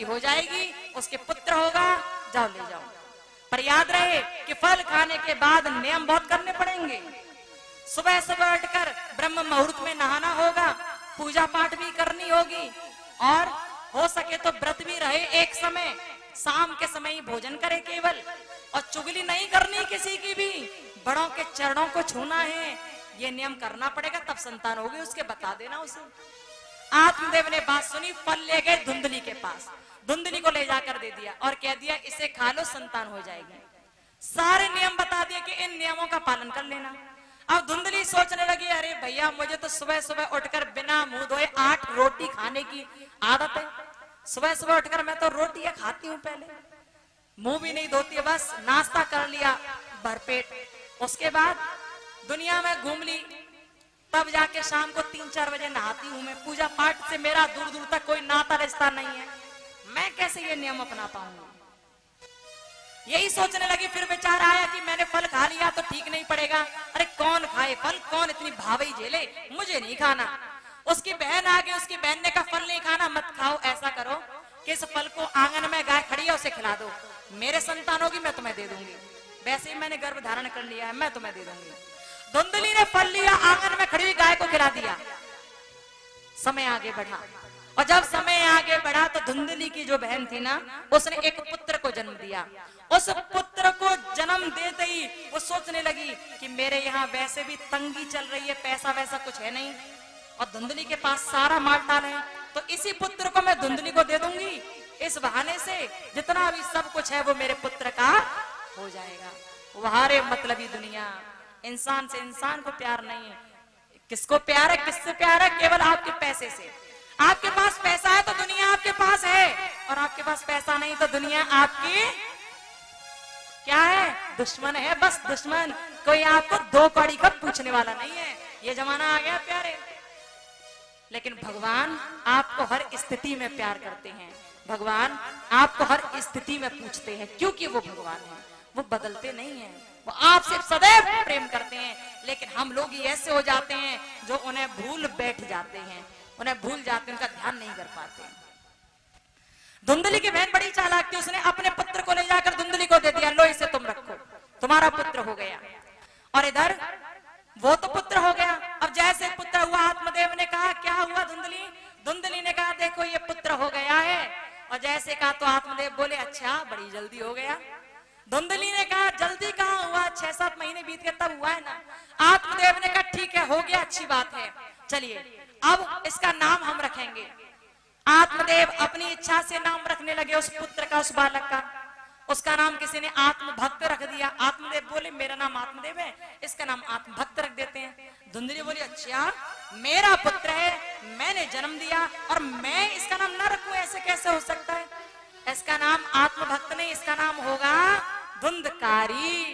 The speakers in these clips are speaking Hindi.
शादी हो जाएगी, उसके पुत्र होगा, जाओ ले जाओ। पर याद रहे कि फल खाने के बाद नियम बहुत करने पड़ेंगे। सुबह सुबह उठकर ब्रह्म मुहूर्त में नहाना होगा, पूजा पाठ भी करनी होगी, और हो सके तो व्रत भी रहे। एक समय शाम के समय ही भोजन करे केवल, और चुगली नहीं करनी किसी की भी, बड़ों के चरणों को छूना है, ये नियम करना पड़ेगा, तब संतान होगी उसके, बता देना उसे। आत्मदेव ने बात सुनी, फल ले गए धुंधली के पास, धुंधली को ले जाकर दे दिया और कह दिया इसे खा लो, संतान हो जाएगी। सारे नियम बता दिए कि इन नियमों का पालन कर लेना। अब धुंधली सोचने लगी, अरे भैया मुझे तो सुबह सुबह उठकर बिना मुंह धोए 8 रोटी खाने की आदत है। सुबह सुबह उठकर मैं तो रोटियां खाती हूँ, पहले मुंह भी नहीं धोती है, बस नाश्ता कर लिया भरपेट, उसके बाद दुनिया में घूम ली, तब जाके शाम को 3-4 बजे नहाती हूँ मैं। पूजा पाठ से मेरा दूर दूर तक कोई नाता रिश्ता नहीं है, मैं कैसे ये नियम अपना पाऊंगी। यही सोचने लगी, फिर विचार आया कि मैंने फल खा लिया तो ठीक नहीं पड़ेगा। अरे कौन खाए फल, कौन इतनी भावई झेले, मुझे नहीं खाना। उसकी बहन आ गई, उसकी बहन ने कहा फल नहीं खाना, मत खाओ, ऐसा करो कि इस फल को आंगन में गाय खड़ी है उसे खिला दो, मेरे संतान होगी मैं तुम्हें दे दूंगी, वैसे ही मैंने गर्भ धारण कर लिया है, मैं तुम्हें दे दूंगी। धुंधली ने फल लिया, आंगन में खड़ी हुई गाय को खिला दिया। समय आगे बढ़ा, और जब समय आगे बढ़ा तो धुंधली की जो बहन थी ना, उसने एक पुत्र को जन्म दिया। उस पुत्र को जन्म देते ही वो सोचने लगी कि मेरे यहाँ वैसे भी तंगी चल रही है, पैसा वैसा कुछ है नहीं, और धुंधली के पास सारा माल टाल है, तो इसी पुत्र को मैं धुंधली को दे दूंगी, इस बहाने से जितना भी सब कुछ है वो मेरे पुत्र का हो जाएगा। वहारे मतलबी दुनिया, इंसान से इंसान को प्यार नहीं है। किसको प्यार है, किससे प्यार है? केवल आपके पैसे से। आपके पास पैसा है तो दुनिया आपके पास है, और आपके पास पैसा नहीं तो दुनिया आपकी क्या है? दुश्मन है, बस दुश्मन। कोई आपको 2 कौड़ी का पूछने वाला नहीं है। ये जमाना आ गया प्यारे। लेकिन भगवान आपको हर स्थिति में प्यार करते हैं, भगवान आपको हर स्थिति में पूछते हैं, क्योंकि वो भगवान है, वो बदलते नहीं हैं, वो आपसे सदैव प्रेम करते हैं। लेकिन हम लोग ही ऐसे हो जाते हैं जो उन्हें भूल बैठ जाते हैं, उन्हें भूल जाते हैं, उनका ध्यान नहीं कर पाते हैं। धुंधली की बहन बड़ी चालाक थी, उसने अपने पुत्र को ले जाकर धुंधली को दे दिया, लो इसे तुम रखो, तुम्हारा पुत्र हो गया। और इधर वो तो पुत्र हो गया। अब जैसे पुत्र हुआ, आत्मदेव ने कहा क्या हुआ धुंधली? धुंधली ने कहा देखो ये पुत्र हो गया है। और जैसे कहा तो आत्मदेव बोले अच्छा बड़ी जल्दी हो गया। धुंधली ने कहा जल्दी कहाँ हुआ, 6-7 महीने बीत गए तब हुआ है ना। आत्मदेव ने कहा ठीक है हो गया, अच्छी बात है, चलिए अब इसका नाम हम रखेंगे। आत्मदेव अपनी इच्छा से नाम रखने लगे उस पुत्र का, उस बालक का। उसका नाम किसी ने आत्मभक्त रख दिया। आत्मदेव बोले मेरा नाम आत्मदेव है, इसका नाम आत्मभक्त रख देते हैं। धुंधली बोली अच्छा मेरा पुत्र है, मैंने जन्म दिया और मैं इसका नाम ना रखूं, ऐसे कैसे हो सकता है? इसका नाम आत्मभक्त नहीं, इसका नाम होगा धुंधकारी।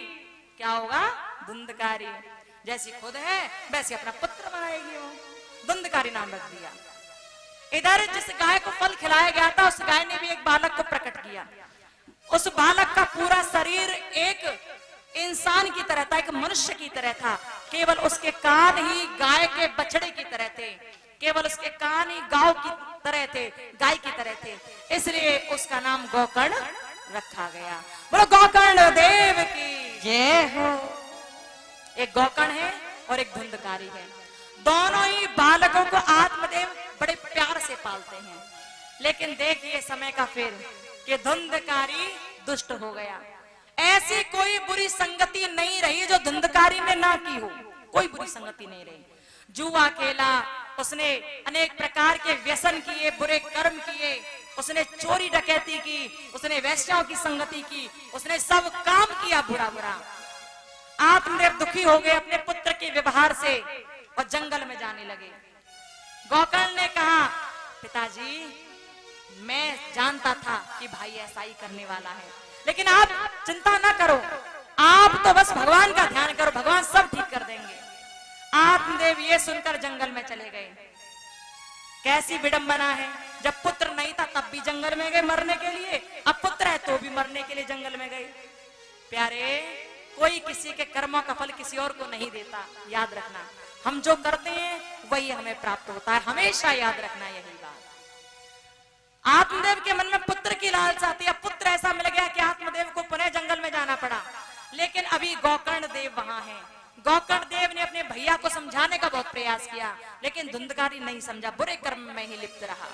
क्या होगा? धुंधकारी। जैसी खुद है वैसे अपना पुत्र बनाएगी वो, धुंधकारी नाम रख दिया। इधर जिस गाय को फल खिलाया गया था उस गाय ने भी एक बालक को प्रकट किया। उस बालक का पूरा शरीर एक इंसान की तरह था, एक मनुष्य की तरह था, केवल उसके कान ही गाय के बछड़े की तरह थे, केवल उसके कान ही गाय की तरह थे, गाय की तरह थे, इसलिए उसका नाम गोकर्ण रखा गया। बोलो गोकर्ण देव की जय हो। एक गोकर्ण है और एक धुंधकारी है। दोनों ही बालकों को आत्मदेव बड़े प्यार से पालते हैं। लेकिन देखिए समय का फेर कि धुंधकारी दुष्ट हो गया। ऐसी कोई बुरी संगति नहीं रही जो धुंधकारी ने ना की हो, कोई बुरी संगति नहीं रही। जुआ खेला, उसने अनेक प्रकार के व्यसन किए, बुरे कर्म किए, उसने चोरी डकैती की, उसने वैश्याओं की संगति की, उसने सब काम किया बुरा बुरा। आत्मदेव दुखी हो गए अपने पुत्र के व्यवहार से और जंगल में जाने लगे। गोकर्ण ने कहा पिताजी मैं जानता था कि भाई ऐसा ही करने वाला है, लेकिन आप चिंता ना करो, आप तो बस भगवान का ध्यान करो, भगवान सब ठीक कर देंगे। आत्मदेव ये सुनकर जंगल में चले गए। कैसी विडंबना है, जब पुत्र नहीं था तब भी जंगल में गए मरने के लिए, अब पुत्र है तो भी मरने के लिए जंगल में गए। प्यारे कोई किसी के कर्मों का फल किसी और को नहीं देता, याद रखना। हम जो करते हैं वही हमें प्राप्त होता है, हमेशा याद रखना यही बात। आत्मदेव के मन में पुत्र की लालसा थी। अब पुत्र ऐसा मिल गया कि आत्मदेव को पुनः जंगल में जाना पड़ा। लेकिन अभी गोकर्ण देव वहां हैं। गोकर्ण देव ने अपने भैया को समझाने का बहुत प्रयास किया, लेकिन धुंधकारी नहीं समझा, बुरे कर्म में ही लिप्त रहा।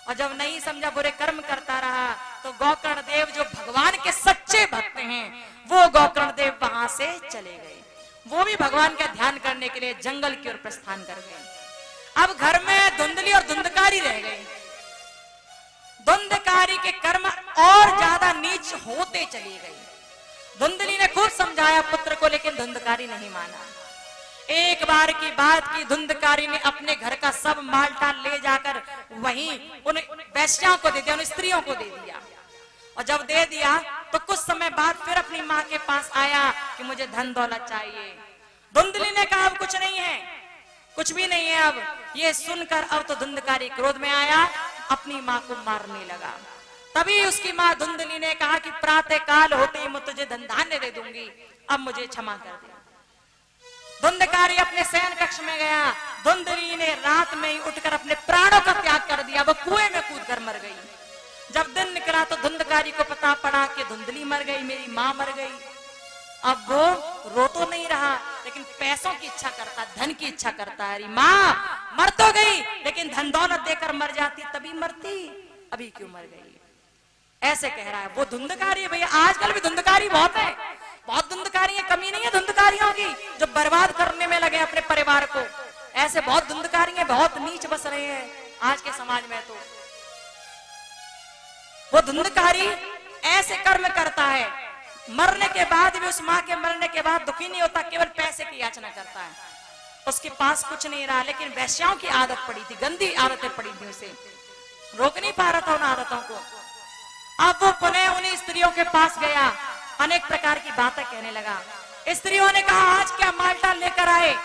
और जब नहीं समझा, बुरे कर्म करता रहा, तो गोकर्ण देव जो भगवान के सच्चे भक्त हैं, वो गोकर्ण देव वहां से चले गए। वो भी भगवान का ध्यान करने के लिए जंगल की ओर प्रस्थान कर गए। अब घर में धुंधली और धुंधकारी रह गई। धुंधकारी के कर्म और ज्यादा नीच होते चली गई। धुंधली ने खूब समझाया पुत्र को, लेकिन धुंधकारी नहीं माना। एक बार की बात की, धुंधकारी ने अपने घर का सब माल-टाल ले जाकर वहीं उन वैश्याओं को दे दिया, उन स्त्रियों को दे दिया। और जब दे दिया तो कुछ समय बाद फिर अपनी माँ के पास आया कि मुझे धन दौलत चाहिए। धुंधली ने कहा अब कुछ नहीं है, कुछ भी नहीं है। अब ये सुनकर अब तो धुंधकारी क्रोध में आया, अपनी माँ को मारने लगा। तभी उसकी माँ धुंधली ने कहा कि प्रातः काल होते ही मैं तुझे धन धान्य दे दूंगी, अब मुझे क्षमा कर दे। धुंधकारी अपने शयन कक्ष में गया। धुंधली ने रात में ही उठकर अपने प्राणों का त्याग कर दिया। वो कुएं में कूदकर मर गई। जब दिन निकला तो धुंधकारी को पता पड़ा कि धुंधली मर गई, मेरी माँ मर गई। अब वो रो तो नहीं रहा, लेकिन पैसों की इच्छा करता, धन की इच्छा करता है। माँ मर तो गई, लेकिन धन दौलत देकर मर जाती तभी मरती, अभी क्यों मर गई, ऐसे कह रहा है। वो धुंधकारी भैया, आजकल भी धुंधकारी बहुत है, बहुत धुंधकारी है, कमी नहीं है धुंधकारियों की, जो बर्बाद करने में लगे अपने परिवार को। ऐसे बहुत धुंधकारी हैं, बहुत नीच बस रहे हैं आज के समाज में। तो वो धुंधकारी ऐसे कर्म करता है, मरने के बाद भी, उस माँ के मरने के बाद दुखी नहीं होता, केवल पैसे की याचना करता है। उसके पास कुछ नहीं रहा, लेकिन वैश्याओं की आदत पड़ी थी, गंदी आदतें पड़ी थी, उसे रोक नहीं पा रहा था उन आदतों को। अब वो पुनः उन्हीं स्त्रियों के पास गया, अनेक प्रकार की बातें कहने लगा। स्त्रियों ने कहा आज क्या मालटाल लेकर आए?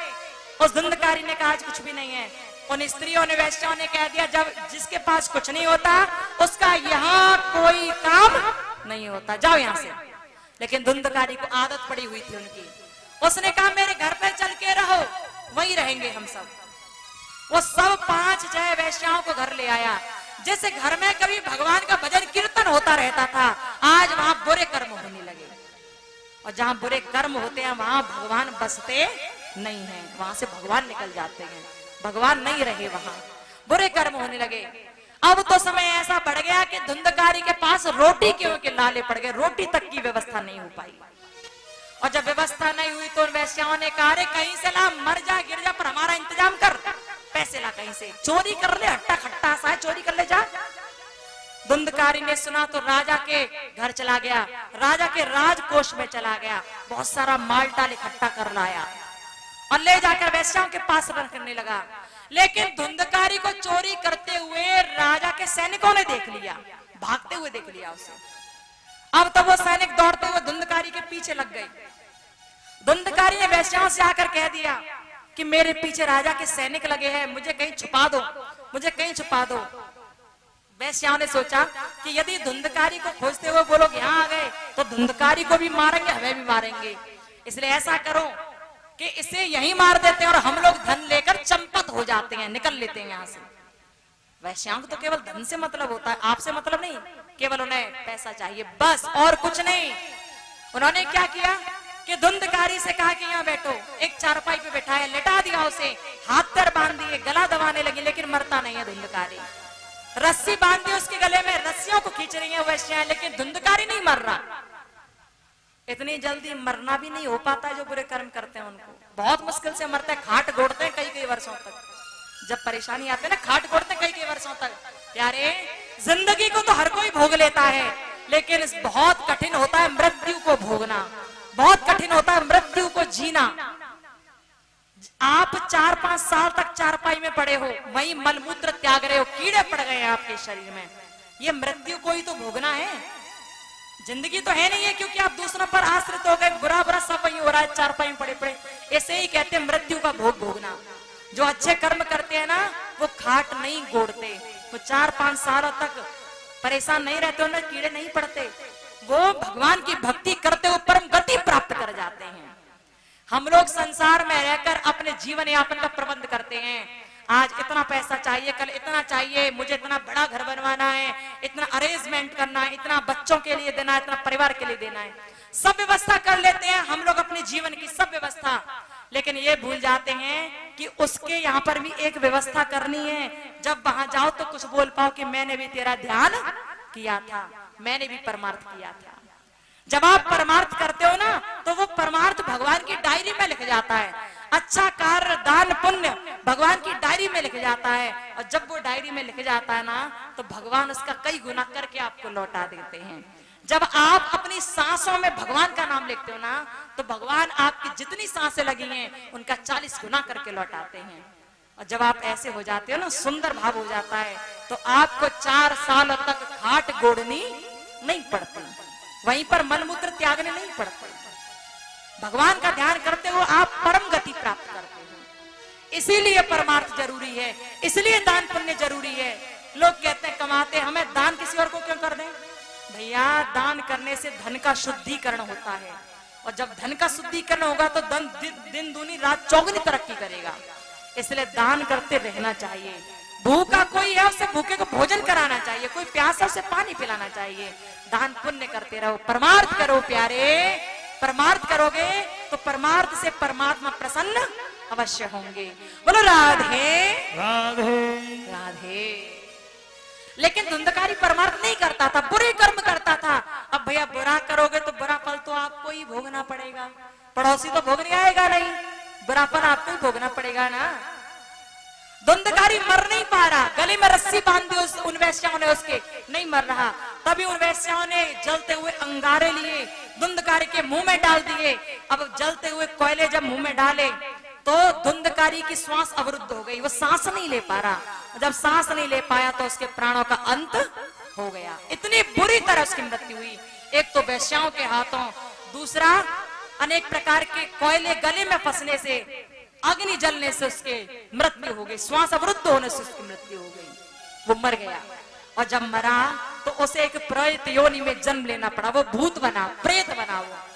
उस धुंधकारी ने कहा आज कुछ भी नहीं है। उन स्त्रियों ने, वैश्याओं ने कह दिया जब जिसके पास कुछ नहीं होता उसका यहाँ कोई काम नहीं होता, जाओ यहाँ से। लेकिन धुंधकारी को आदत पड़ी हुई थी उनकी। उसने कहा मेरे घर पे चल के रहो, वहीं रहेंगे हम सब। वो सब 5 जय वैश्याओं को घर ले आया। जैसे घर में कभी भगवान का भजन कीर्तन होता रहता था, आज वहां बुरे कर्म होने लगे। और जहां बुरे कर्म होते हैं वहां भगवान बसते नहीं हैं, वहां से भगवान निकल जाते हैं, भगवान नहीं रहे वहां, बुरे कर्म होने लगे। अब तो समय ऐसा बढ़ गया कि धुंधकारी के पास रोटी के लाले पड़ गए, रोटी तक की व्यवस्था नहीं हो पाई। और जब व्यवस्था नहीं हुई तो वैश्याओं ने कहा कहीं से ला, मर जा गिर जा, पर हमारा इंतजाम कर, पैसे ला कहीं से, चोरी कर ले, हट्टा खट्टा सा है, चोरी कर ले जा। धुंधकारी ने सुना तो राजा के घर चला गया, राजा के राजकोष में चला गया, बहुत सारा माल-टाल इकट्ठा कर लाया और ले जाकर वैश्याओं के पास रखने लगा। लेकिन धुंधकारी को चोरी करते हुए राजा के सैनिकों ने देख लिया, भागते हुए देख लिया उसे। अब तो वो सैनिक दौड़ते हुए धुंधकारी के पीछे लग गए। धुंधकारी ने वैश्याओं से आकर कह दिया कि मेरे पीछे राजा के सैनिक लगे हैं, मुझे कहीं छुपा दो, मुझे कहीं छुपा दो। वैश्याओं ने सोचा कि यदि धुंधकारी को खोजते हुए वो लोग यहाँ आ गए तो धुंधकारी को भी मारेंगे, हमें भी मारेंगे, इसलिए ऐसा करो कि इसे यहीं मार देते हैं और हम लोग धन लेकर चंपत हो जाते हैं, निकल लेते हैं यहाँ से। वैश्याओं को तो केवल धन से मतलब होता है, आपसे मतलब नहीं, केवल उन्हें पैसा चाहिए बस, और कुछ नहीं। उन्होंने क्या किया कि धुंधकारी से कहा कि यहाँ बैठो, एक चारपाई पे बैठाया, लेटा दिया उसे, हाथ पैर बांध दिए, गला दबाने लगी, लेकिन मरता नहीं है धुंधकारी। रस्सी बांध दी उसके गले में, रस्सियों को खींच रही है वैश्याएं, लेकिन धुंधकारी नहीं मर रहा। इतनी जल्दी मरना भी नहीं हो पाता है जो बुरे कर्म करते हैं उनको, बहुत मुश्किल से मरते हैं, खाट गोड़ते हैं कई कई वर्षों तक। जब परेशानी आती है ना, खाट गोड़ते हैं कई कई वर्षों तक। यारे जिंदगी को तो हर कोई भोग लेता है, लेकिन बहुत कठिन होता है मृत्यु को भोगना, बहुत कठिन होता है मृत्यु को जीना। आप 4-5 साल तक चारपाई में पड़े हो, वही मलमूत्र त्याग रहे हो, कीड़े पड़ गए हैं आपके शरीर में, ये मृत्यु को ही तो भोगना है। जिंदगी तो है नहीं है, क्योंकि आप दूसरों पर आश्रित हो गए, बुरा बुरा सब वही हो रहा है, चारपाई में पड़े पड़े। ऐसे ही कहते हैं मृत्यु का भोग भोगना। जो अच्छे कर्म करते हैं ना, वो खाट नहीं गोड़ते, वो 4-5 सालों तक परेशान नहीं रहते, उन्हें कीड़े नहीं पड़ते, वो भगवान की भक्ति करते हुए परम गति प्राप्त कर जाते हैं। हम लोग संसार में रहकर अपने जीवन यापन का प्रबंध करते हैं, आज इतना पैसा चाहिए, कल इतना चाहिए, मुझे इतना बड़ा घर बनवाना है, इतना अरेंजमेंट करना है, इतना बच्चों के लिए देना है, इतना परिवार के लिए देना है। सब व्यवस्था कर लेते हैं हम लोग अपने जीवन की सब व्यवस्था, लेकिन ये भूल जाते हैं कि उसके यहाँ पर भी एक व्यवस्था करनी है। जब वहां जाओ तो कुछ बोल पाओ कि मैंने भी तेरा ध्यान किया था, मैंने भी परमार्थ किया था। जब आप परमार्थ करते हो ना तो वो परमार्थ भगवान की डायरी में लिख जाता है। अच्छा कार्य, दान, पुण्य भगवान की डायरी में लिख जाता है, और जब वो डायरी में लिख जाता है ना तो भगवान उसका कई गुना करके आपको लौटा देते हैं। जब आप अपनी सांसों में भगवान का नाम लिखते हो ना तो भगवान आपकी जितनी सांसें लगी हैं उनका 40 गुना करके लौटाते हैं। और जब आप ऐसे हो जाते हो ना, सुंदर भाव हो जाता है, तो आपको 4 सालों तक खाट गोड़नी नहीं पड़ती, वहीं पर मलमूत्र त्यागने नहीं पड़ते। भगवान का ध्यान करते हो आप परम गति प्राप्त करते हो। इसीलिए परमार्थ जरूरी है, इसलिए दान पुण्य जरूरी है। लोग कहते हैं कमाते, हमें दान किसी और को क्यों कर दें? भैया, दान करने से धन का शुद्धिकरण होता है, और जब धन का शुद्धिकरण होगा तो धन दिन दूनी रात चौगुनी तरक्की करेगा। इसलिए दान करते रहना चाहिए। भूखा कोई है उसे भूखे को भोजन कराना चाहिए, कोई प्यासा उसे पानी पिलाना चाहिए। दान पुण्य करते रहो, परमार्थ करो प्यारे। परमार्थ करोगे तो परमार्थ से परमात्मा प्रसन्न अवश्य होंगे। बोलो राधे राधे राधे। लेकिन धुंधकारी परमार्थ नहीं करता था, बुरे कर्म करता था। अब भैया बुरा करोगे तो बुरा फल तो आपको ही भोगना पड़ेगा, पड़ोसी तो भोगने आएगा नहीं, बुरा फल आपको ही भोगना पड़ेगा ना। धुंधकारी मर नहीं पा रहा, गले में रस्सी बांध दी उन वैश्याओं ने, उसके नहीं मर रहा। तभी उन वैश्याओं ने जलते हुए अंगारे लिए धुंधकारी के मुंह में डाल दिए। अब जलते हुए कोयले जब मुंह में डाले तो धुंधकारी की श्वास अवरुद्ध हो गई, वो सांस नहीं ले पा रहा। जब सांस नहीं ले पाया तो उसके प्राणों का अंत हो गया। इतनी बुरी तरह उसकी मृत्यु हुई, एक तो वैश्याओं के हाथों, दूसरा अनेक प्रकार के कोयले गले में फंसने से, अग्नि जलने से उसके मृत्यु हो गई, श्वास अवरुद्ध होने से उसकी मृत्यु हो गई, वो मर गया। और जब मरा तो उसे एक प्रेत योनि में जन्म लेना पड़ा, वो भूत बना, प्रेत बना। वो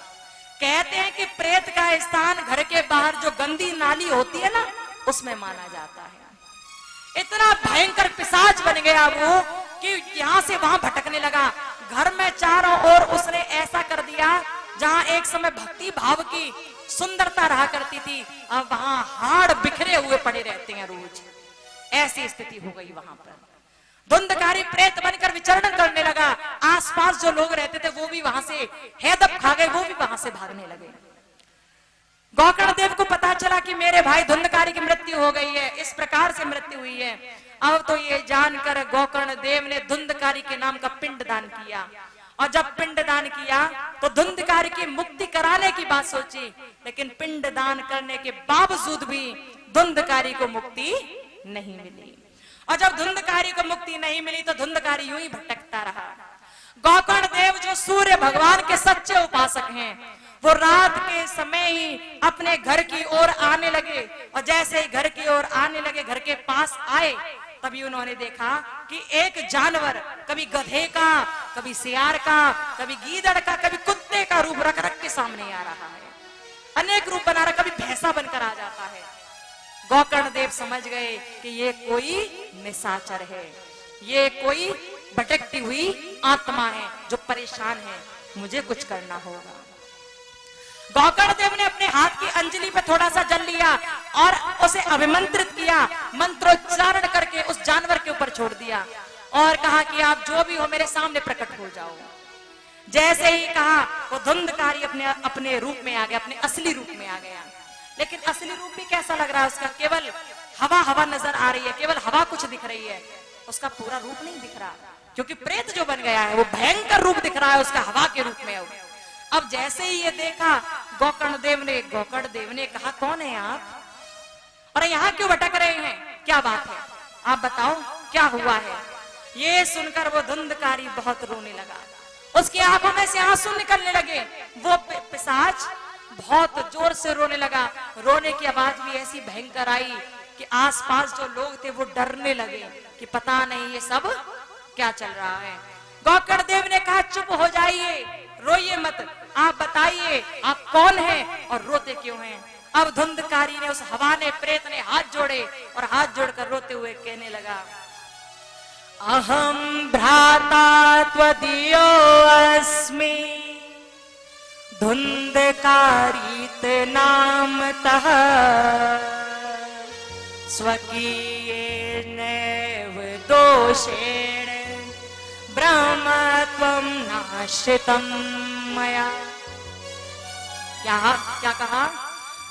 कहते हैं कि प्रेत का स्थान घर के बाहर जो गंदी नाली होती है ना उसमें माना जाता है। इतना भयंकर पिशाच बन गया वो कि यहाँ से वहां भटकने लगा। घर में चारों ओर उसने ऐसा कर दिया, जहां एक समय भक्ति भाव की सुंदरता रहा करती थी, अब वहां हाड़ बिखरे हुए पड़े रहते हैं रोज। ऐसी स्थिति हो गई वहां पर। धुंधकारी प्रेत बनकर विचरण करने लगा। आसपास जो लोग रहते थे वो भी वहां से हैदब खा गए, वो भी वहां से भागने लगे। गोकर्ण देव को पता चला कि मेरे भाई धुंधकारी की मृत्यु हो गई है, इस प्रकार से मृत्यु हुई है। अब तो ये जानकर गोकर्ण देव ने धुंधकारी के नाम का पिंड दान किया। और जब पिंड दान किया तो धुंधकारी की मुक्ति कराने की बात सोची, लेकिन पिंड दान करने के बावजूद भी धुंधकारी को मुक्ति नहीं मिली। और जब धुंधकारी को मुक्ति नहीं मिली तो धुंधकारी यूं ही भटकता रहा। गोकर्ण देव जो सूर्य भगवान के सच्चे उपासक हैं, वो रात के समय ही अपने घर की ओर आने लगे। और जैसे ही घर की ओर आने लगे, घर के पास आए, तभी उन्होंने देखा कि एक जानवर, कभी गधे का, कभी सियार का, कभी गीदड़ का, कभी कुत्ते का रूप रख रख के सामने आ रहा है। अनेक रूप बना रहा, कभी भैंसा बनकर आ जाता है। गोकर्ण देव समझ गए कि ये कोई निशाचर है, ये कोई भटकती हुई आत्मा है जो परेशान है, मुझे कुछ करना होगा। गोकर्ण देव ने अपने हाथ की अंजलि पे थोड़ा सा जल लिया और उसे अभिमंत्रित किया, मंत्रोच्चारण करके उस जानवर के ऊपर छोड़ दिया और कहा कि आप जो भी हो मेरे सामने प्रकट हो जाओ। जैसे ही कहा वो धुंधकारी अपने रूप में आ गया, अपने असली रूप में आ गया। लेकिन असली रूप भी कैसा लग रहा है उसका? केवल हवा हवा नजर आ रही है, केवल हवा कुछ दिख रही है, उसका पूरा रूप नहीं दिख रहा, क्योंकि प्रेत जो बन गया है वो भयंकर रूप दिख रहा है उसका, हवा के रूप में। अब जैसे ही ये देखा गोकर्ण देव ने कहा कौन है आप, और यहाँ क्यों भटक रहे हैं, क्या बात है, आप बताओ क्या हुआ है। ये सुनकर वो धुंधकारी बहुत रोने लगा, उसकी आंखों में से आंसू निकलने लगे। वो पिशाच बहुत जोर से रोने लगा। रोने की आवाज भी ऐसी भयंकर आई कि आसपास जो लोग थे वो डरने लगे कि पता नहीं ये सब क्या चल रहा है। गोकर्ण देव ने कहा चुप हो जाइए, रोइए मत, आप बताइए आप कौन हैं और रोते क्यों हैं। अब धुंधकारी ने, उस हवा ने, प्रेत ने हाथ जोड़े और हाथ जोड़कर रोते हुए कहने लगा, अहम भ्राता त्वदीयो अस्मि धुंधकारीत नामतः स्वकीयेनैव दोषेण ब्रह्मत्वं नाश्रितं मया। क्या कहा?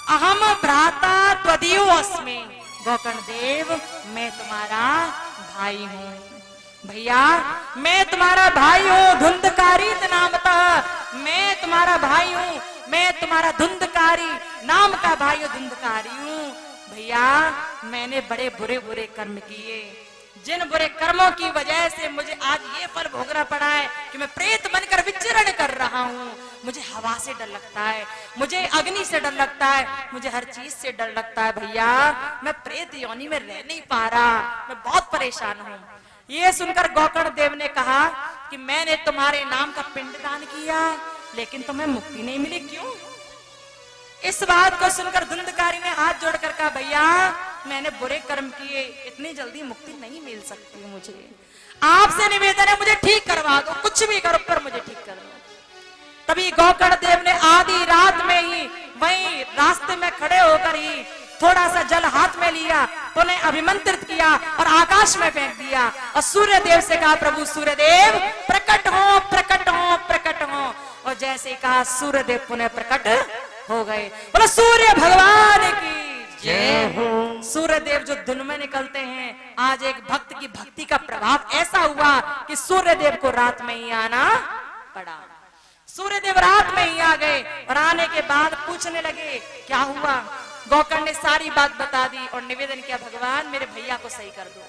अहम भ्राता त्वदीयो अस्मि, गोकर्ण देव मैं तुम्हारा भाई हूँ। भैया मैं तुम्हारा भाई हूँ, धुंधकारीत नामतः मैं तुम्हारा भाई हूँ, मैं तुम्हारा धुंधकारी नाम का भाई हूँ, धुंधकारी हूँ। भैया मैंने बड़े बुरे बुरे कर्म किए, जिन बुरे कर्मों की वजह से मुझे आज ये फल भोगना पड़ा है कि मैं प्रेत बनकर विचरण कर रहा हूँ। मुझे हवा से डर लगता है, मुझे अग्नि से डर लगता है, मुझे हर चीज से डर लगता है। भैया मैं प्रेत योनि में रह नहीं पा रहा, मैं बहुत परेशान हूँ। ये सुनकर गोकर्ण देव ने कहा कि मैंने तुम्हारे नाम का पिंडदान किया लेकिन तुम्हें मुक्ति नहीं मिली, क्यों? इस बात को सुनकर धुंधकारी ने हाथ जोड़कर कहा, भैया मैंने बुरे कर्म किए, इतनी जल्दी मुक्ति नहीं मिल सकती मुझे, आपसे निवेदन है मुझे ठीक करवा दो, कुछ भी करो पर मुझे ठीक कर दो। तभी गोकर्ण देव ने आधी रात में ही वहीं रास्ते में खड़े होकर ही थोड़ा सा जल हाथ में लिया, उन्हें अभिमंत्रित किया और आकाश में फेंक दिया और सूर्य देव से कहा, प्रभु सूर्य देव प्रकट हो, प्रकट हो, प्रकट हो। और जैसे कहा सूर्य देव पुनः प्रकट हो गए। बोलो सूर्य भगवान की जय हो। सूर्य देव जो दिन में निकलते हैं, आज एक भक्त की भक्ति का प्रभाव ऐसा हुआ कि सूर्य देव को रात में ही आना पड़ा। सूर्य देव रात में ही आ गए और आने के बाद पूछने लगे क्या हुआ। गोकर्ण ने सारी बात बता दी और निवेदन किया, भगवान मेरे भैया को सही कर दो।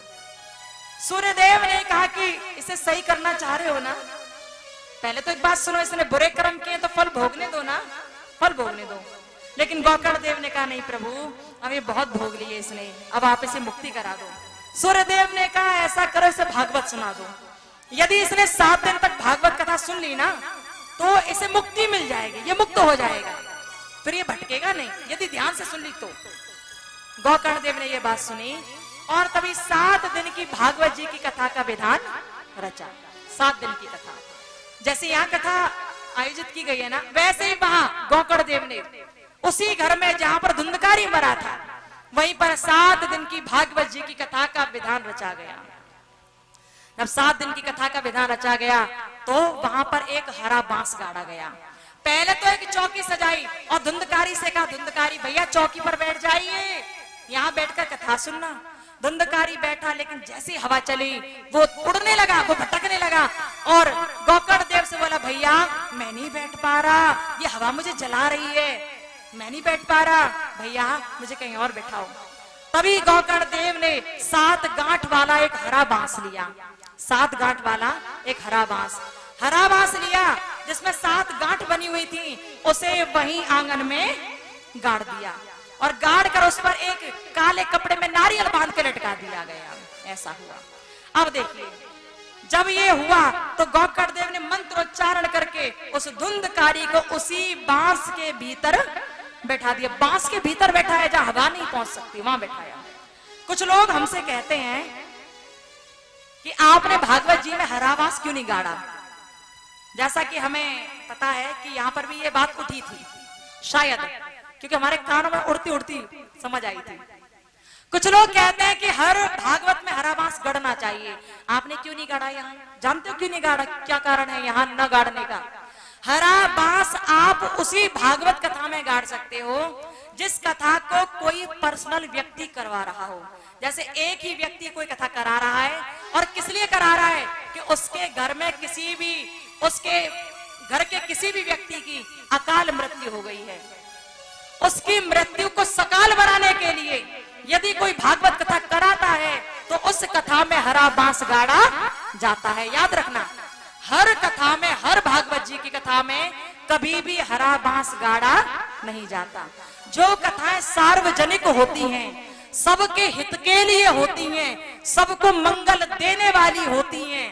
सूर्य देव ने कहा कि इसे सही करना चाह रहे हो ना, पहले तो एक बात सुनो, इसने बुरे कर्म किए तो फल भोगने दो ना, फल भोगने दो। लेकिन गोकर्ण देव ने कहा, नहीं प्रभु अब ये बहुत भोग लिए इसने, अब आप इसे मुक्ति करा दो। सूर्य देव ने कहा, ऐसा करो इसे भागवत सुना दो, यदि इसने 7 दिन तक भागवत कथा सुन ली ना तो इसे मुक्ति मिल जाएगी, ये मुक्त हो जाएगा, फिर ये भटकेगा नहीं, यदि ध्यान से सुन ली तो। गोकर्ण देव ने ये बात सुनी और तभी 7 दिन की भागवत जी की कथा का विधान रचा। 7 दिन की कथा, जैसे यहाँ कथा आयोजित की गई है ना, वैसे ही वहां गोकर्ण देव ने उसी घर में जहां पर धुंधकारी मरा था, वहीं पर 7 दिन की भागवत जी की कथा का विधान रचा गया। जब 7 दिन की कथा का विधान रचा गया तो वहां पर एक हरा बांस गाड़ा गया। पहले तो एक चौकी सजाई और धुंधकारी से कहा, धुंधकारी भैया चौकी पर बैठ जाइए, यहाँ बैठकर कथा सुनना। धुंधकारी बैठा, लेकिन जैसी हवा चली वो उड़ने लगा, वो भटकने लगा और गोकर्ण देव से बोला, भैया मैं नहीं बैठ पा रहा, ये हवा मुझे जला रही है, मैं नहीं बैठ पा रहा, भैया मुझे कहीं और बैठाओ। तभी गोकर्ण देव ने 7 गांठ वाला एक हरा बांस लिया, 7 गांठ वाला एक हरा बांस लिया जिसमें 7 गांठ बनी हुई थी, उसे वहीं आंगन में गाड़ दिया और गाड़ कर उस पर एक काले कपड़े में नारियल बांध के लटका दिया गया। ऐसा हुआ। अब देखिए जब ये हुआ तो गोकर्ण देव ने मंत्रोच्चारण करके उस धुंधकारी को उसी बांस के भीतर बैठा दिया। बांस के भीतर बैठा है जहां हवा नहीं पहुंच सकती, वहां बैठाया। कुछ लोग हमसे कहते हैं कि आपने भागवत जी में हरा बांस क्यों नहीं गाड़ा, जैसा कि हमें पता है कि यहाँ पर भी ये बात उठी थी, शायद क्योंकि हमारे कानों में उड़ती उड़ती समझ आई थी। कुछ लोग कहते हैं कि हर भागवत में हरा बांस गढ़ना चाहिए, आपने क्यों नहीं गाड़ा यहाँ? जानते हो क्यों नहीं गाड़ा, क्या कारण है यहाँ न गाड़ने का? हरा बांस आप उसी भागवत कथा में गाड़ सकते हो जिस कथा को कोई पर्सनल व्यक्ति करवा रहा हो। जैसे एक ही व्यक्ति कोई कथा करा रहा है और किस लिए करा रहा है कि उसके घर में उसके घर के किसी भी व्यक्ति की अकाल मृत्यु हो गई है, उसकी मृत्यु को सकाल बनाने के लिए यदि कोई भागवत कथा कराता है तो उस कथा में हरा बांस गाड़ा जाता है। याद रखना, हर कथा में, हर भागवत जी की कथा में कभी भी हरा बांस गाड़ा नहीं जाता। जो कथाएं सार्वजनिक होती हैं, सबके हित के लिए होती हैं, सबको मंगल देने वाली होती हैं,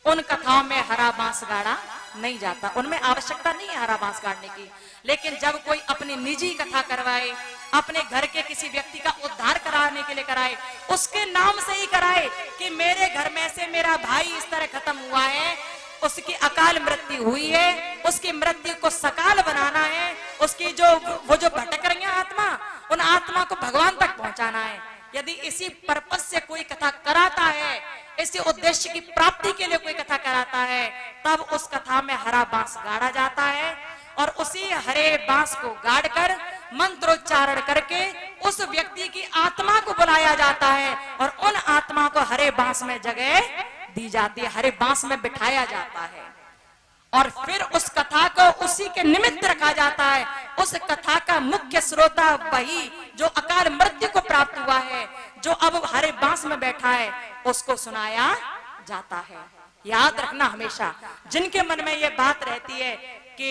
उन कथाओं में हरा बांस गाड़ा नहीं जाता, उनमें आवश्यकता नहीं है हरा बांस गाड़ने की। लेकिन जब कोई अपनी निजी कथा करवाए, अपने घर के किसी व्यक्ति का उद्धार कराने के लिए कराए, उसके नाम से ही कराए कि मेरे घर में से मेरा भाई इस तरह खत्म हुआ है, उसकी अकाल मृत्यु हुई है, उसकी मृत्यु को सकाल बनाना है, उसकी वो जो भटक रही है आत्मा, उन आत्मा को भगवान तक पहुंचाना है। यदि इसी पर्पस से कोई कथा कराता है, इसी उद्देश्य की प्राप्ति के लिए कोई कथा कराता है, तब उस कथा में हरा बांस गाड़ा जाता है और उसी हरे बांस को गाड़कर मंत्रोच्चारण करके उस व्यक्ति की आत्मा को बुलाया जाता है और उन आत्मा को हरे बांस में जगह दी जाती है, हरे बांस में बिठाया जाता है और फिर उस कथा को उसी के निमित्त रखा जाता है। उस कथा का मुख्य श्रोता वही जो अकाल मृत्यु को प्राप्त हुआ है, जो अब हरे बांस में बैठा है, उसको सुनाया जाता है। याद रखना हमेशा, जिनके मन में ये बात रहती है कि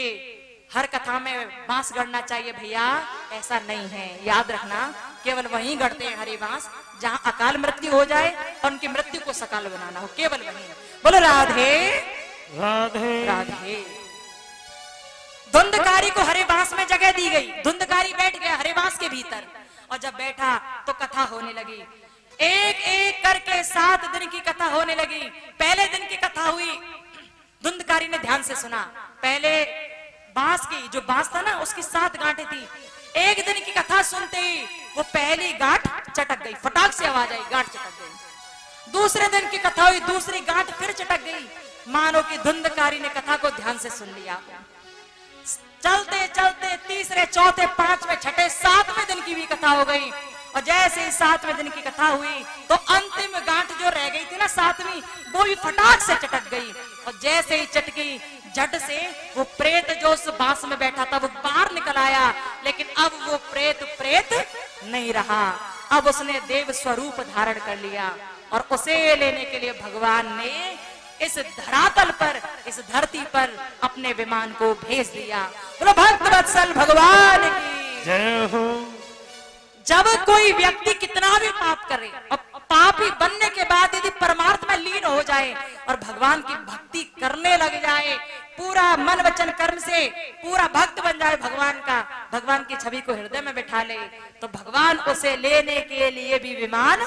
हर कथा में बांस गढ़ना चाहिए, भैया ऐसा नहीं है। याद रखना, केवल वहीं गढ़ते हैं हरे बांस जहां अकाल मृत्यु हो जाए और उनकी मृत्यु को सकाल बनाना हो, केवल वहीं। बोलो राधे राधे राधे। धुंधकारी को हरे बांस में जगह दी गई, धुंधकारी बैठ गया हरे बांस के भीतर और जब बैठा तो कथा होने लगी। एक एक करके 7 दिन की कथा होने लगी। पहले दिन की कथा हुई, धुंधकारी ने ध्यान से सुना। पहले बांस की जो बांस था ना, उसकी 7 गांठें थी। एक दिन की कथा सुनते ही वो पहली गांठ चटक गई, फटाक से आवाज आई, गांठ चटक गई। दूसरे दिन की कथा हुई, दूसरी गांठ फिर चटक गई। मानो कि धुंधकारी ने कथा को ध्यान से सुन लिया। चलते चलते तीसरे, चौथे, 5वें, 6ठे, 7वें दिन की भी कथा हो गई और जैसे ही 7वें दिन की कथा हुई तो अंतिम गांठ जो रह गई थी ना 7वीं, वो भी फटाक से चटक गई और जैसे ही चटकी, झट से वो प्रेत जो उस बांस में बैठा था वो बाहर निकल आया। लेकिन अब वो प्रेत नहीं रहा, अब उसने देव स्वरूप धारण कर लिया और उसे लेने के लिए भगवान ने इस धरातल पर, इस धरती पर अपने विमान को भेज दिया। बोलो भक्त वत्सल भगवान की जय हो। जब कोई व्यक्ति कितना भी पाप करे और पापी बनने के बाद यदि परमार्थ में लीन हो जाए और भगवान की भक्ति करने लग जाए, पूरा मन वचन कर्म से पूरा भक्त बन जाए भगवान का, भगवान की छवि को हृदय में बिठा ले, तो भगवान उसे लेने के लिए भी विमान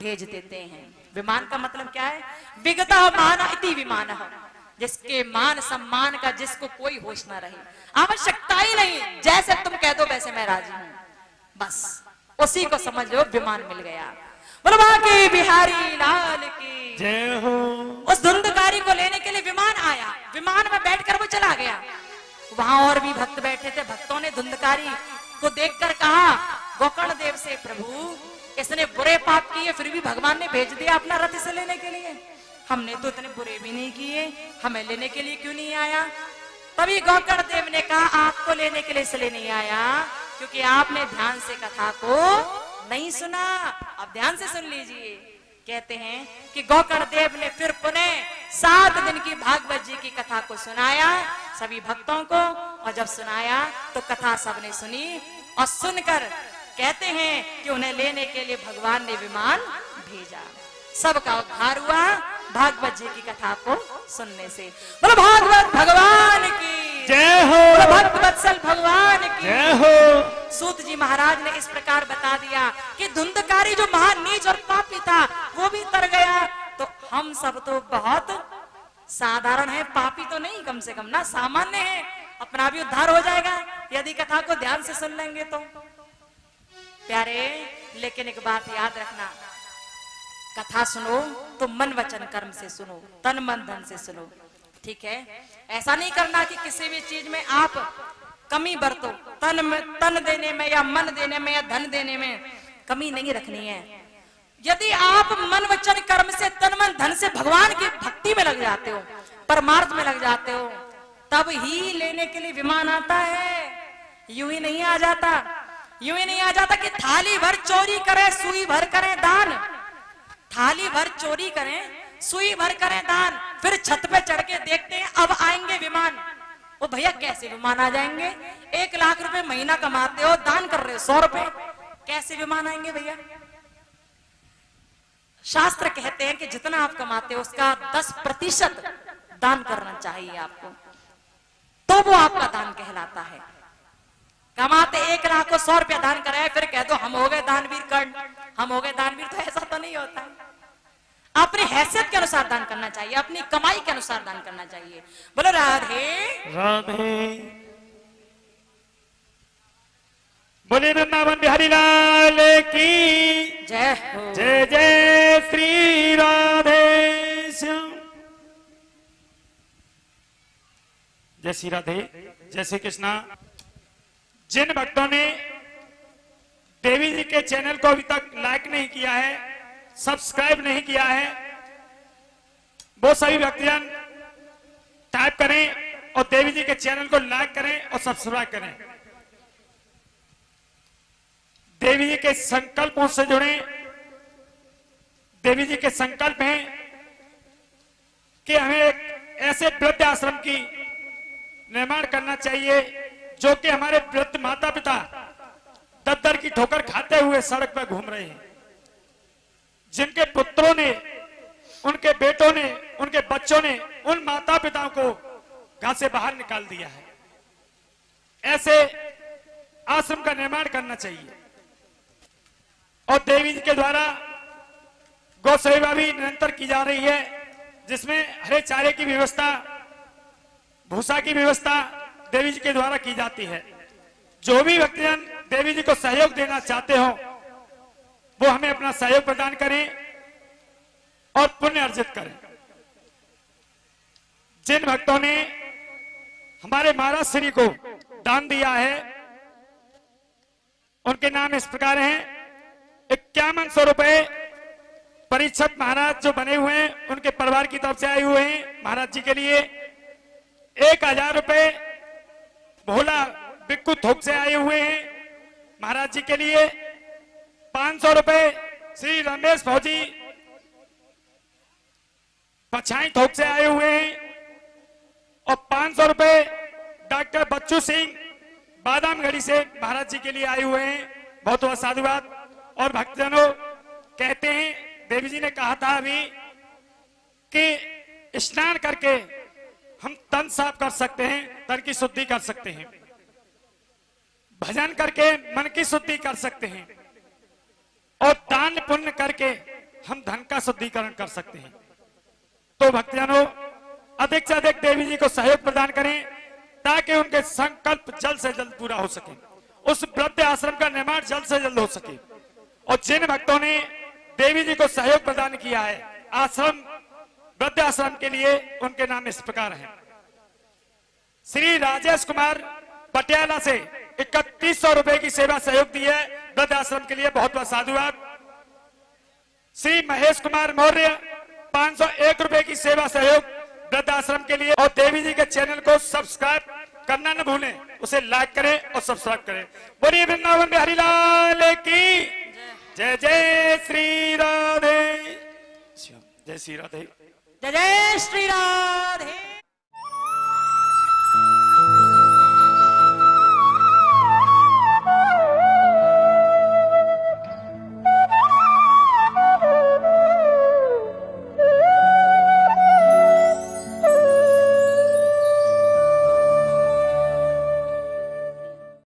भेज देते हैं। विमान का मतलब क्या है? विगता मान इति विमान, जिसके मान सम्मान का जिसको कोई होश ना रहे, आवश्यकता ही नहीं, जैसे तुम कह दो वैसे मैं राजी हूं, बस उसी को समझ लो विमान मिल गया। बोलो बांके बिहारी लाल की जय हो। उस धुंधकारी को लेने के लिए विमान आया, विमान में बैठकर वो चला गया। वहां और भी भक्त बैठे थे। भक्तों ने धुंधकारी को देखकर कहा गोकर्ण देव से, प्रभु इसने बुरे पाप किए फिर भी भगवान ने भेज दिया अपना रथ इसे लेने के लिए, हमने तो इतने बुरे भी नहीं किए, हमें लेने के लिए क्यों नहीं आया? तभी गोकर्ण देव ने कहा आपको लेने के लिए इसलिए नहीं आया क्योंकि आपने ध्यान से कथा को नहीं सुना। अब ध्यान से सुन लीजिए। कहते हैं कि गोकर्ण देव ने फिर पुनः 7 दिन की भागवत जी की कथा को सुनाया सभी भक्तों को, और जब सुनाया तो कथा सबने सुनी और सुनकर कहते हैं कि उन्हें लेने के लिए भगवान ने विमान भेजा। सबका उद्धार हुआ भागवत जी की कथा को सुनने से। बोलो भागवत भगवान की जय हो। बोलो भक्त वत्सल भगवान की जय हो। सूत जी महाराज ने इस प्रकार बता दिया कि धुंधकारी जो महान नीच और पापी था वो भी तर गया, तो हम सब तो बहुत साधारण है, पापी तो नहीं, कम से कम ना सामान्य है, अपना भी उद्धार हो जाएगा यदि कथा को ध्यान से सुन लेंगे तो। प्यारे, लेकिन एक बात याद रखना, कथा सुनो तो मन वचन कर्म से सुनो, तन मन धन से सुनो, ठीक है? ऐसा नहीं करना कि किसी भी चीज में आप कमी बरतो, तन देने में या मन देने में या धन देने में कमी नहीं रखनी है। यदि आप मन वचन कर्म से, तन मन धन से भगवान की भक्ति में लग जाते हो, परमार्थ में लग जाते हो, तब ही लेने के लिए विमान आता है। यूं ही नहीं आ जाता, यूं ही नहीं आ जाता कि थाली भर चोरी करें सुई भर करें दान, थाली भर चोरी करें सुई भर करें दान, फिर छत पे चढ़ के देखते हैं अब आएंगे विमान। ओ भैया कैसे विमान आ जाएंगे? 1 लाख रुपए महीना कमाते हो, दान कर रहे हो 100 रुपए, कैसे विमान आएंगे भैया? शास्त्र कहते हैं कि जितना आप कमाते हो उसका 10% दान करना चाहिए आपको, तो वो आपका दान कहलाता है। कमाते 1 लाख को 100 रुपया दान कराए, फिर कह दो हम हो गए दानवीर कर्ण, हम हो गए दानवीर, तो ऐसा तो नहीं होता। अपनी हैसियत के अनुसार दान करना चाहिए, अपनी कमाई के अनुसार दान करना चाहिए। बोलो राधे राधे। बोले वृंदावन बिहारी लाल की जय हो। जय जय श्री राधे श्याम। जय श्री राधे, जय श्री कृष्णा। जिन भक्तों ने देवी जी के चैनल को अभी तक लाइक नहीं किया है, सब्सक्राइब नहीं किया है, वो सभी भक्तजन टाइप करें और देवी जी के चैनल को लाइक करें और सब्सक्राइब करें। देवी जी के संकल्पों से जुड़े। देवी जी के संकल्प हैं कि हमें एक ऐसे वृद्ध आश्रम की निर्माण करना चाहिए जो कि हमारे वृद्ध माता पिता दद्दर की ठोकर खाते हुए सड़क पर घूम रहे हैं, जिनके पुत्रों ने, उनके बेटों ने, उनके बच्चों ने उन माता पिताओं को घर से बाहर निकाल दिया है। ऐसे आश्रम का निर्माण करना चाहिए। और देवी जी के द्वारा गौ सेवा भी निरंतर की जा रही है, जिसमें हरे चारे की व्यवस्था, भूसा की व्यवस्था देवी जी के द्वारा की जाती है। जो भी व्यक्तिजन देवी जी को सहयोग देना चाहते हो, वो हमें अपना सहयोग प्रदान करें और पुण्य अर्जित करें। जिन भक्तों ने हमारे महाराज श्री को दान दिया है, उनके नाम इस प्रकार हैं। 5100 रुपए परीक्षित महाराज जो बने हुए हैं, उनके परिवार की तरफ से आए हुए हैं महाराज जी के लिए। 1000 रुपए भोला बिक्कू थोक से आए हुए हैं महाराज जी के लिए। 500 रुपए श्री रमेश फौजी पछाई थोक से आए हुए हैं और 500 रुपए डॉक्टर बच्चू सिंह बादामगढ़ी से महाराज जी के लिए आए हुए हैं। बहुत बहुत साधुवाद। और भक्तजनों कहते हैं, देवी जी ने कहा था अभी कि स्नान करके हम तन साफ कर सकते हैं, तन की शुद्धि कर सकते हैं, भजन करके मन की शुद्धि कर सकते हैं, और दान पुण्य करके हम धन का शुद्धिकरण कर सकते हैं। तो भक्तजनों अधिक से अधिक देवी जी को सहयोग प्रदान करें ताकि उनके संकल्प जल्द से जल्द पूरा हो सके, उस वृद्ध आश्रम का निर्माण जल्द से जल्द हो सके। और जिन भक्तों ने देवी जी को सहयोग प्रदान किया है आश्रम, वृद्ध आश्रम के लिए, उनके नाम इस प्रकार हैं। श्री राजेश कुमार पटियाला से 3100 रुपए की सेवा सहयोग दी है वृद्ध आश्रम के लिए, बहुत बहुत साधुवाद। श्री महेश कुमार मौर्य 501 रुपए की सेवा सहयोग वृद्ध आश्रम के लिए। और देवी जी के चैनल को सब्सक्राइब करना न भूलें, उसे लाइक करें और सब्सक्राइब करें। बोलिए वृंदावन बिहारी लाल की जय जय श्री राधे। जय श्री राधे। जय जय श्री राधे।